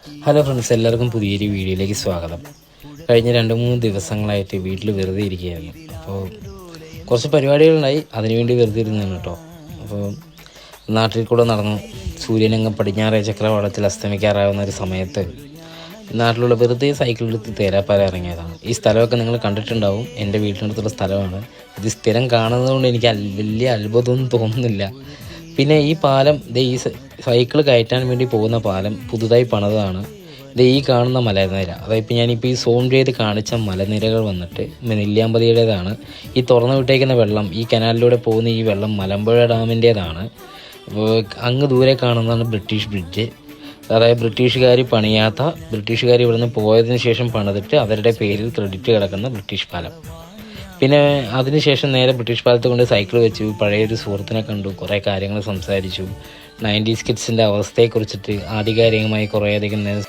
Hello friends, എല്ലാവർക്കും പുതിയൊരു വീഡിയോയിലേക്ക് സ്വാഗതം. കഴിഞ്ഞ 2-3 ദിവസങ്ങളായിട്ട് വീട്ടിൽ വെറുതെ ഇരിക്കുകയായിരുന്നു. അപ്പോൾ കുറച്ച് പരിപാടികളുണ്ടായി, അതിനുവേണ്ടി വെറുതെ ഇരുന്നതാണ് കേട്ടോ. അപ്പോൾ നാട്ടിൽ കൂടെ നടന്നു. സൂര്യനങ്ങ് പടിഞ്ഞാറേ ചക്രവാളത്തിൽ അസ്തമിക്കാറാവുന്ന ഒരു സമയത്ത് നാട്ടിലുള്ള വെറുതെ സൈക്കിളെടുത്ത് തേരാപ്പാര ഇറങ്ങിയതാണ്. ഈ സ്ഥലമൊക്കെ നിങ്ങൾ കണ്ടിട്ടുണ്ടാവും. എൻ്റെ വീട്ടിനടുത്തുള്ള സ്ഥലമാണ്. ഇത് സ്ഥിരം കാണുന്നതുകൊണ്ട് എനിക്ക് വലിയ അത്ഭുതമൊന്നും തോന്നുന്നില്ല. പിന്നെ ഈ പാലം ഈ സൈക്കിൾ കയറ്റാൻ വേണ്ടി പോകുന്ന പാലം പുതുതായി പണിതാണ്. ഈ കാണുന്ന മലനിര, അതായത് ഞാനിപ്പോൾ ഈ സോൺ ചെയ്ത് കാണിച്ച മലനിരകൾ വന്നിട്ട് നെല്ലിയാമ്പതിയുടേതാണ്. ഈ തുറന്നു വിട്ടേക്കുന്ന വെള്ളം, ഈ കനാലിലൂടെ പോകുന്ന ഈ വെള്ളം മലമ്പുഴ ഡാമിൻ്റേതാണ്. അങ്ങ് ദൂരെ കാണുന്നതാണ് ബ്രിട്ടീഷ് ബ്രിഡ്ജ്. അതായത് ബ്രിട്ടീഷുകാർ ഇവിടുന്ന് പോയതിന് ശേഷം പണിതിട്ട് അവരുടെ പേരിൽ ക്രെഡിറ്റ് കിടക്കുന്ന ബ്രിട്ടീഷ് പാലം. പിന്നെ അതിനുശേഷം നേരെ ബ്രിട്ടീഷ് പാലത്ത് കൊണ്ട് സൈക്കിൾ വെച്ചു. പഴയൊരു സുഹൃത്തിനെ കണ്ടു, കുറേ കാര്യങ്ങൾ സംസാരിച്ചു. 90s കിഡ്സിൻ്റെ അവസ്ഥയെക്കുറിച്ചിട്ട് ആധികാരികമായി കുറേയധികം നേരം